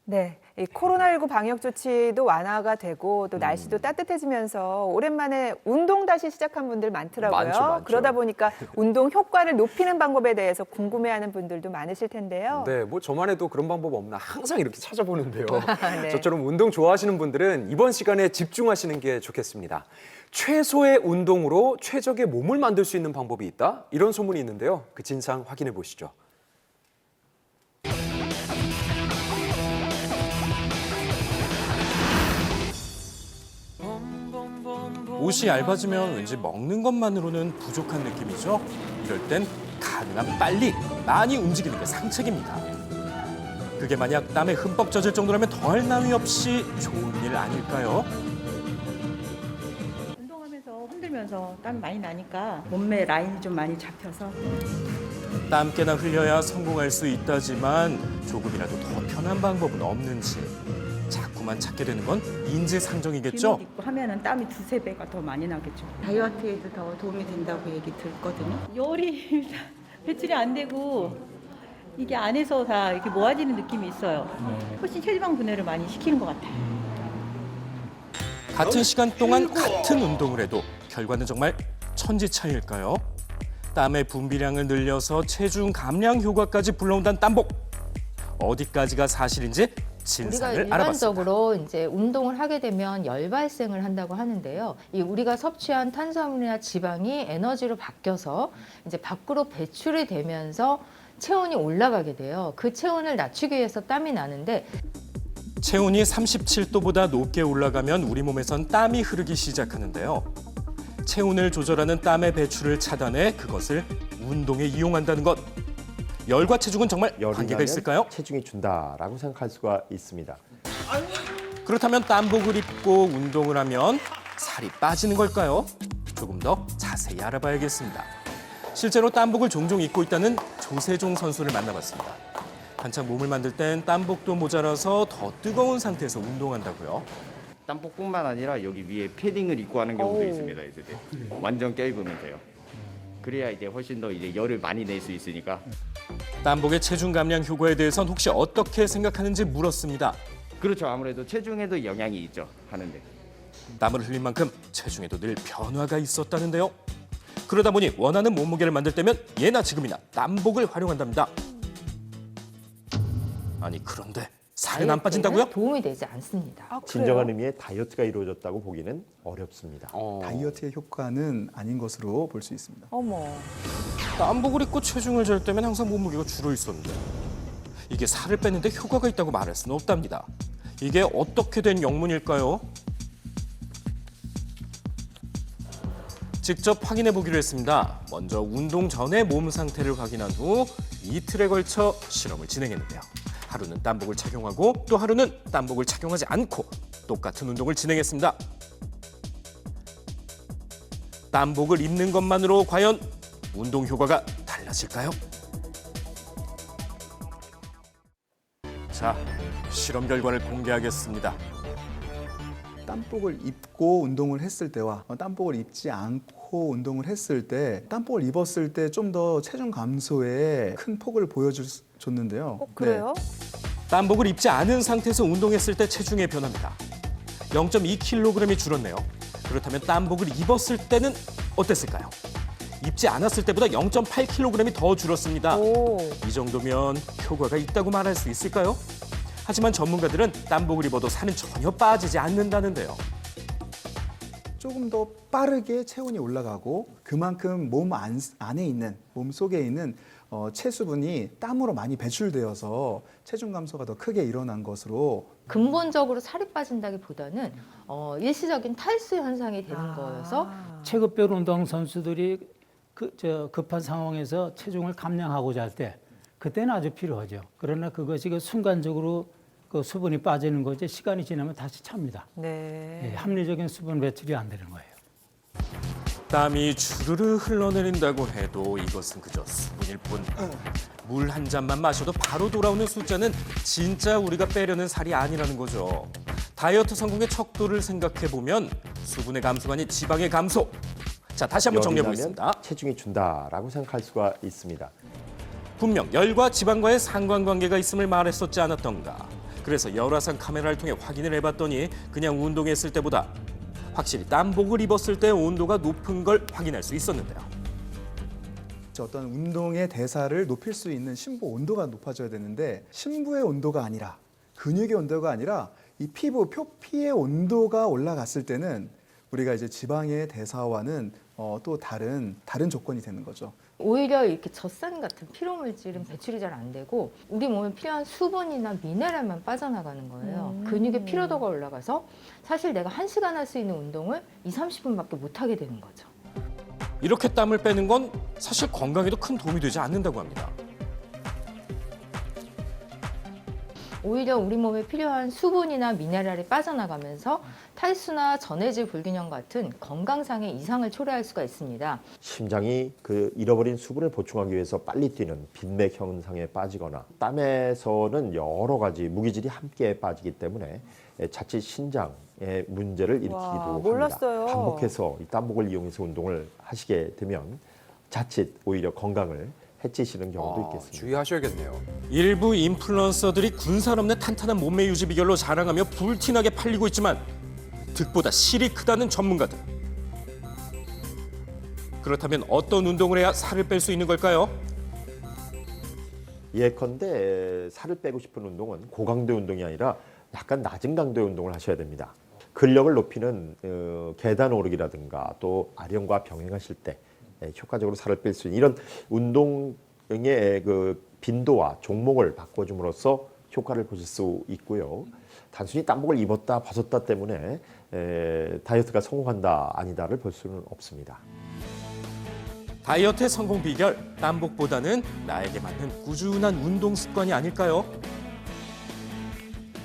네, 이 코로나19 방역 조치도 완화가 되고 또 날씨도 따뜻해지면서 오랜만에 운동 다시 시작한 분들 많더라고요. 많죠. 그러다 보니까 운동 효과를 높이는 방법에 대해서 궁금해하는 분들도 많으실 텐데요. 네, 뭐 저만 해도 그런 방법 없나 항상 이렇게 찾아보는데요. 네. 저처럼 운동 좋아하시는 분들은 이번 시간에 집중하시는 게 좋겠습니다. 최소의 운동으로 최적의 몸을 만들 수 있는 방법이 있다? 이런 소문이 있는데요. 그 진상 확인해 보시죠. 옷이 얇아지면 왠지 먹는 것만으로는 부족한 느낌이죠. 이럴 땐 가능한 빨리 많이 움직이는 게 상책입니다. 그게 만약 땀에 흠뻑 젖을 정도라면 더할 나위 없이 좋은 일 아닐까요? 운동하면서 흔들면서 땀이 많이 나니까 몸매 라인이 좀 많이 잡혀서 땀깨나 흘려야 성공할 수 있다지만 조금이라도 더 편한 방법은 없는지 자꾸만 찾게 되는 건 인지상정이겠죠? 비옷 입고 하면은 땀이 두세 배가 더 많이 나겠죠. 다이어트에도 더 도움이 된다고 얘기 들었거든요. 열이 배출이 안 되고 이게 안에서 다 이렇게 모아지는 느낌이 있어요. 훨씬 체지방 분해를 많이 시키는 것 같아요. 같은 시간 동안 같은 운동을 해도 결과는 정말 천지 차이일까요? 땀의 분비량을 늘려서 체중 감량 효과까지 불러온다는 땀복. 어디까지가 사실인지 우리가 진상을 알아봤습니다. 일반적으로 이제 운동을 하게 되면 열 발생을 한다고 하는데요. 이 우리가 섭취한 탄수화물이나 지방이 에너지로 바뀌어서 이제 밖으로 배출이 되면서 체온이 올라가게 돼요. 그 체온을 낮추기 위해서 땀이 나는데 체온이 37도보다 높게 올라가면 우리 몸에선 땀이 흐르기 시작하는데요. 체온을 조절하는 땀의 배출을 차단해 그것을 운동에 이용한다는 것. 열과 체중은 정말 열이 관계가 나면 있을까요? 체중이 준다라고 생각할 수가 있습니다. 그렇다면 땀복을 입고 운동을 하면 살이 빠지는 걸까요? 조금 더 자세히 알아봐야겠습니다. 실제로 땀복을 종종 입고 있다는 조세종 선수를 만나봤습니다. 한창 몸을 만들 땐 땀복도 모자라서 더 뜨거운 상태에서 운동한다고요. 땀복뿐만 아니라 여기 위에 패딩을 입고 하는 경우도 있습니다. 있을 때 완전 껴입으면 돼요. 그래야 이제 훨씬 더 이제 열을 많이 낼 수 있으니까. 땀복의 체중 감량 효과에 대해선 혹시 어떻게 생각하는지 물었습니다. 그렇죠. 아무래도 체중에도 영향이 있죠. 하는데. 땀을 흘린 만큼 체중에도 늘 변화가 있었다는데요. 그러다 보니 원하는 몸무게를 만들 때면 예나 지금이나 땀복을 활용한답니다. 아니 그런데 살은 안 빠진다고요? 도움이 되지 않습니다. 아, 그래요? 진정한 의미의 다이어트가 이루어졌다고 보기는 어렵습니다. 다이어트의 효과는 아닌 것으로 볼 수 있습니다. 어머. 땀복을 입고 체중을 잴 때면 항상 몸무게가 줄어 있었는데 이게 살을 빼는데 효과가 있다고 말할 수는 없답니다. 이게 어떻게 된 영문일까요? 직접 확인해 보기로 했습니다. 먼저 운동 전에 몸 상태를 확인한 후 이틀에 걸쳐 실험을 진행했는데요. 하루는 땀복을 착용하고 또 하루는 땀복을 착용하지 않고 똑같은 운동을 진행했습니다. 땀복을 입는 것만으로 과연 운동 효과가 달라질까요? 자, 실험 결과를 공개하겠습니다. 땀복을 입고 운동을 했을 때와 땀복을 입지 않고 운동을 했을 때 땀복을 입었을 때 좀 더 체중 감소에 큰 폭을 보여줬는데요. 그래요? 땀복을 입지 않은 상태에서 운동했을 때 체중의 변화입니다. 0.2kg이 줄었네요. 그렇다면 땀복을 입었을 때는 어땠을까요? 입지 않았을 때보다 0.8kg이 더 줄었습니다. 오. 이 정도면 효과가 있다고 말할 수 있을까요? 하지만 전문가들은 땀복을 입어도 살은 전혀 빠지지 않는다는데요. 조금 더 빠르게 체온이 올라가고 그만큼 몸 안에 있는, 몸 속에 있는 체수분이 땀으로 많이 배출되어서 체중 감소가 더 크게 일어난 것으로 근본적으로 살이 빠진다기보다는 일시적인 탈수 현상이 되는 거여서 체급별 운동 선수들이 급한 상황에서 체중을 감량하고자 할 때 그때는 아주 필요하죠. 그러나 그것이 순간적으로 그 수분이 빠지는 거지 시간이 지나면 다시 찹니다. 네. 합리적인 수분 배출이 안 되는 거예요. 땀이 주르르 흘러내린다고 해도 이것은 그저 수분일 뿐. 물 한 잔만 마셔도 바로 돌아오는 숫자는 진짜 우리가 빼려는 살이 아니라는 거죠. 다이어트 성공의 척도를 생각해보면 수분의 감소가 아닌 지방의 감소. 자, 다시 한번 열이 정리해보겠습니다. 나면 체중이 준다라고 생각할 수가 있습니다. 분명 열과 지방과의 상관관계가 있음을 말했었지 않았던가. 그래서 열화상 카메라를 통해 확인을 해봤더니 그냥 운동했을 때보다 확실히 땀복을 입었을 때 온도가 높은 걸 확인할 수 있었는데요. 어떤 운동의 대사를 높일 수 있는 심부 온도가 높아져야 되는데 심부의 온도가 아니라 근육의 온도가 아니라 이 피부 표피의 온도가 올라갔을 때는 우리가 이제 지방의 대사와는 또 다른 조건이 되는 거죠. 오히려 이렇게 젖산 같은 피로물질은 배출이 잘 안 되고 우리 몸에 필요한 수분이나 미네랄만 빠져나가는 거예요. 근육의 피로도가 올라가서 사실 내가 1시간 할 수 있는 운동을 20-30분밖에 못 하게 되는 거죠. 이렇게 땀을 빼는 건 사실 건강에도 큰 도움이 되지 않는다고 합니다. 오히려 우리 몸에 필요한 수분이나 미네랄이 빠져나가면서 탈수나 전해질 불균형 같은 건강상의 이상을 초래할 수가 있습니다. 심장이 그 잃어버린 수분을 보충하기 위해서 빨리 뛰는 빈맥 현상에 빠지거나 땀에서는 여러 가지 무기질이 함께 빠지기 때문에 자칫 신장에 문제를 일으키기도 와, 몰랐어요. 합니다. 반복해서 이 땀복을 이용해서 운동을 하시게 되면 자칫 오히려 건강을 해치시는 경우도 있겠습니다. 주의하셔야겠네요. 일부 인플루언서들이 군살 없는 탄탄한 몸매 유지 비결로 자랑하며 불티나게 팔리고 있지만 득보다 실이 크다는 전문가들. 그렇다면 어떤 운동을 해야 살을 뺄 수 있는 걸까요? 예컨대 살을 빼고 싶은 운동은 고강도 운동이 아니라 약간 낮은 강도의 운동을 하셔야 됩니다. 근력을 높이는 계단 오르기라든가 또 아령과 병행하실 때 효과적으로 살을 뺄 수 있는 이런 운동의 그 빈도와 종목을 바꿔줌으로써 효과를 보실 수 있고요. 단순히 땀복을 입었다 벗었다 때문에 다이어트가 성공한다 아니다를 볼 수는 없습니다. 다이어트의 성공 비결, 땀복보다는 나에게 맞는 꾸준한 운동 습관이 아닐까요?